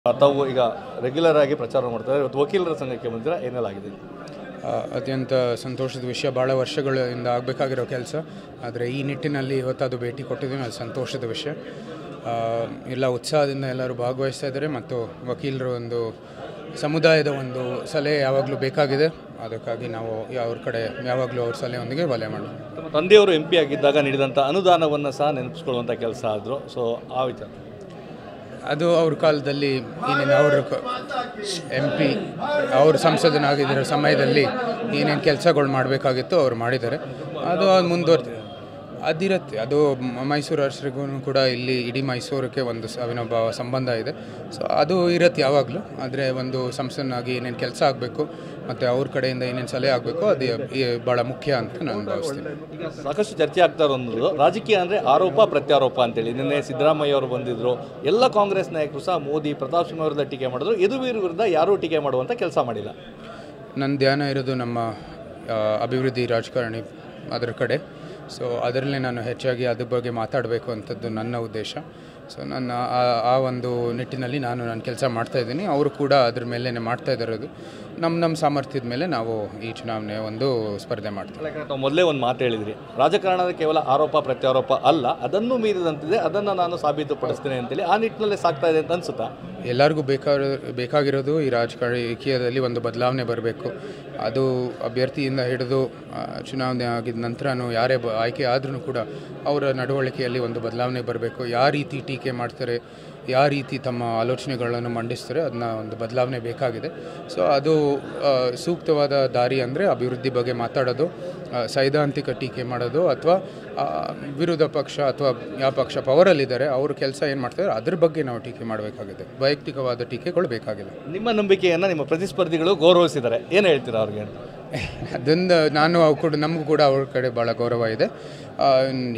ತಾವು ಈಗ ರೆಗ್ಯುಲರ್ ಆಗಿ ಪ್ರಚಾರ ಮಾಡ್ತಾರೆ. ಇವತ್ತು ವಕೀಲರ ಸಂಘಕ್ಕೆ ಬಂದಿರ ಏನೆಲ್ಲಾಗಿದೆ? ಅತ್ಯಂತ ಸಂತೋಷದ ವಿಷಯ. ಭಾಳ ವರ್ಷಗಳಿಂದ ಆಗಬೇಕಾಗಿರೋ ಕೆಲಸ, ಆದರೆ ಈ ನಿಟ್ಟಿನಲ್ಲಿ ಇವತ್ತು ಭೇಟಿ ಕೊಟ್ಟಿದ್ದೀನಿ. ಅದು ಸಂತೋಷದ ವಿಷಯ. ಎಲ್ಲ ಉತ್ಸಾಹದಿಂದ ಎಲ್ಲರೂ ಭಾಗವಹಿಸ್ತಾ ಇದ್ದಾರೆ ಮತ್ತು ವಕೀಲರು ಒಂದು ಸಮುದಾಯದ ಒಂದು ಸಲಹೆ ಯಾವಾಗಲೂ ಬೇಕಾಗಿದೆ. ಅದಕ್ಕಾಗಿ ನಾವು ಅವ್ರ ಕಡೆ ಯಾವಾಗಲೂ ಅವ್ರ ಸಲಹೆಯೊಂದಿಗೆ ವಲಯ ಮಾಡೋಣ. ತಂದೆಯವರು MP ಆಗಿದ್ದಾಗ ನೀಡಿದಂಥ ಅನುದಾನವನ್ನು ಸಹ ನೆನಪಿಸ್ಕೊಳ್ಳುವಂಥ ಕೆಲಸ ಆದರು. ಸೊ ಆ ವಿಚಾರ ಅದು ಅವ್ರ ಕಾಲದಲ್ಲಿ ಏನೇನು ಅವರು MP ಅವರು ಸಂಸದನಾಗಿದ್ದ ಸಮಯದಲ್ಲಿ ಏನೇನು ಕೆಲಸಗಳು ಮಾಡಬೇಕಾಗಿತ್ತು ಅವ್ರು ಮಾಡಿದ್ದಾರೆ. ಅದು ಮುಂದುವರೆದು ಅದಿರುತ್ತೆ. ಅದು ಮೈಸೂರು ಅರಸರಿಗೂ ಕೂಡ ಇಲ್ಲಿ ಇಡೀ ಮೈಸೂರಿಗೆ ಒಂದು ಅವಿನಾಭಾವ ಸಂಬಂಧ ಇದೆ. ಸೊ ಅದು ಇರುತ್ತೆ ಯಾವಾಗಲೂ. ಆದರೆ ಒಂದು ಸಂಸದನಾಗಿ ಏನೇನು ಕೆಲಸ ಆಗಬೇಕು ಮತ್ತು ಅವ್ರ ಕಡೆಯಿಂದ ಏನೇನು ಸಲಹೆ ಆಗಬೇಕು ಅದು ಭಾಳ ಮುಖ್ಯ ಅಂತ ನಾನು ಭಾವಿಸ್ತೀನಿ. ಈಗ ಸಾಕಷ್ಟು ಚರ್ಚೆ ಆಗ್ತಾ ಇರೋದು ರಾಜಕೀಯ ಅಂದರೆ ಆರೋಪ ಪ್ರತ್ಯಾರೋಪ ಅಂತೇಳಿ. ನಿನ್ನೆ ಸಿದ್ದರಾಮಯ್ಯ ಅವರು ಬಂದಿದ್ದರು. ಎಲ್ಲ ಕಾಂಗ್ರೆಸ್ ನಾಯಕರು ಸಹ ಮೋದಿ, ಪ್ರತಾಪ್ ಸಿಂಹ ವಿರುದ್ಧ ಟೀಕೆ ಮಾಡಿದ್ರು. ಯದುವೀರ್ ವಿರುದ್ಧ ಯಾರೂ ಟೀಕೆ ಮಾಡುವಂಥ ಕೆಲಸ ಮಾಡಿಲ್ಲ. ನನ್ನ ಧ್ಯಾನ ಇರೋದು ನಮ್ಮ ಅಭಿವೃದ್ಧಿ ರಾಜಕಾರಣಿ ಅದರ ಕಡೆ. ಸೊ ಅದರಲ್ಲೇ ನಾನು ಹೆಚ್ಚಾಗಿ ಅದ್ರ ಬಗ್ಗೆ ಮಾತಾಡಬೇಕು ಅಂಥದ್ದು ನನ್ನ ಉದ್ದೇಶ. ಸೊ ನನ್ನ ಆ ಒಂದು ನಿಟ್ಟಿನಲ್ಲಿ ನಾನು ಕೆಲಸ ಮಾಡ್ತಾಯಿದ್ದೀನಿ. ಅವರು ಕೂಡ ಅದ್ರ ಮೇಲೇ ಮಾಡ್ತಾ ಇರೋದು. ನಮ್ಮ ಸಾಮರ್ಥ್ಯದ ಮೇಲೆ ನಾವು ಈ ಚುನಾವಣೆ ಒಂದು ಸ್ಪರ್ಧೆ ಮಾಡ್ತೀವಿ. ತಾವು ಮೊದಲೇ ಒಂದು ಮಾತು ಹೇಳಿದ್ರಿ, ರಾಜಕಾರಣದ ಕೇವಲ ಆರೋಪ ಪ್ರತ್ಯಾರೋಪ ಅಲ್ಲ, ಅದನ್ನು ಮೀರಿದಂತಿದೆ, ಅದನ್ನು ನಾನು ಸಾಬೀತುಪಡಿಸ್ತೇನೆ ಅಂತೇಳಿ. ಆ ನಿಟ್ಟಿನಲ್ಲಿ ಸಾಗ್ತಾ ಇದೆ ಅಂತ ಅನಿಸುತ್ತಾ? ಎಲ್ಲರಿಗೂ ಬೇಕಾಗಿರೋದು ಈ ರಾಜಕೀಯದಲ್ಲಿ ಒಂದು ಬದಲಾವಣೆ ಬರಬೇಕು. ಅದು ಅಭ್ಯರ್ಥಿಯಿಂದ ಹಿಡಿದು ಚುನಾವಣೆ ಆಗಿದ ನಂತರನೂ ಯಾರೇ ಆಯ್ಕೆ ಆದ್ರೂ ಕೂಡ ಅವರ ನಡವಳಿಕೆಯಲ್ಲಿ ಒಂದು ಬದಲಾವಣೆ ಬರಬೇಕು. ಯಾವ ರೀತಿ ಟೀಕೆ ಮಾಡ್ತಾರೆ, ಯಾವ ರೀತಿ ತಮ್ಮ ಆಲೋಚನೆಗಳನ್ನು ಮಂಡಿಸ್ತಾರೆ, ಅದನ್ನ ಒಂದು ಬದಲಾವಣೆ ಬೇಕಾಗಿದೆ. ಸೊ ಅದು ಸೂಕ್ತವಾದ ದಾರಿ ಅಂದರೆ ಅಭಿವೃದ್ಧಿ ಬಗ್ಗೆ ಮಾತಾಡೋದು, ಸೈದ್ಧಾಂತಿಕ ಟೀಕೆ ಮಾಡೋದು, ಅಥವಾ ವಿರೋಧ ಪಕ್ಷ ಅಥವಾ ಯಾವ ಪಕ್ಷ ಪವರಲ್ಲಿದ್ದಾರೆ ಅವ್ರ ಕೆಲಸ ಏನು ಮಾಡ್ತಾರೆ ಅದ್ರ ಬಗ್ಗೆ ನಾವು ಟೀಕೆ ಮಾಡಬೇಕಾಗಿದೆ. ವೈಯಕ್ತಿಕವಾದ ಟೀಕೆಗಳು ಬೇಕಾಗಿಲ್ಲ. ನಿಮ್ಮ ನಂಬಿಕೆಯನ್ನು ನಿಮ್ಮ ಪ್ರತಿಸ್ಪರ್ಧಿಗಳು ಗೌರವಿಸಿದ್ದಾರೆ, ಏನು ಹೇಳ್ತೀರಾ ಅವ್ರಿಗೆ? ಅದನ್ನು ನಮಗೂ ಕೂಡ ಅವ್ರ ಕಡೆ ಭಾಳ ಗೌರವ ಇದೆ.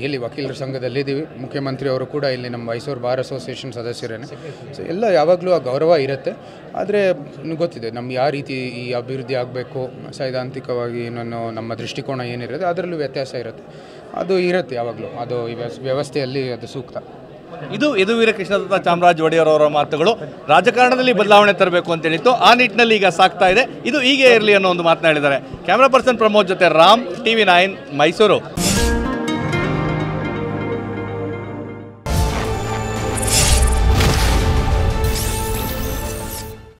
ಇಲ್ಲಿ ವಕೀಲರ ಸಂಘದಲ್ಲಿದ್ದೀವಿ. ಮುಖ್ಯಮಂತ್ರಿ ಅವರು ಕೂಡ ಇಲ್ಲಿ ನಮ್ಮ ಮೈಸೂರು ಬಾರ್ ಅಸೋಸಿಯೇಷನ್ ಸದಸ್ಯರೇನೆ. ಸೊ ಎಲ್ಲ ಯಾವಾಗಲೂ ಆ ಗೌರವ ಇರುತ್ತೆ. ಆದರೆ ಗೊತ್ತಿದೆ ಯಾವ ರೀತಿ ಈ ಅಭಿವೃದ್ಧಿ ಆಗಬೇಕು, ಸೈದ್ಧಾಂತಿಕವಾಗಿ ಏನೋ ನಮ್ಮ ದೃಷ್ಟಿಕೋನ ಏನಿರುತ್ತೆ ಅದರಲ್ಲೂ ವ್ಯತ್ಯಾಸ ಇರುತ್ತೆ. ಅದು ಇರುತ್ತೆ ಯಾವಾಗಲೂ. ಅದು ವ್ಯವಸ್ಥೆಯಲ್ಲಿ ಅದು ಸೂಕ್ತ. ಇದು ಯದುವೀರ ಕೃಷ್ಣದತ್ತ ಚಾಮರಾಜ ಒಡೆಯರ್ ಅವರ ಮಾತುಗಳು. ರಾಜಕಾರಣದಲ್ಲಿ ಬದಲಾವಣೆ ತರಬೇಕು ಅಂತ ಹೇಳಿತ್ತು, ಆ ನಿಟ್ಟಿನಲ್ಲಿ ಈಗ ಸಾಗ್ತಾ ಇದೆ. ಇದು ಹೀಗೆ ಇರಲಿ ಅನ್ನೋ ಒಂದು ಮಾತನಾಡಿದ್ದಾರೆ. ಕ್ಯಾಮ್ರಾ ಪರ್ಸನ್ ಪ್ರಮೋದ್ ಜೊತೆ ರಾಮ್, TV9 ಮೈಸೂರು.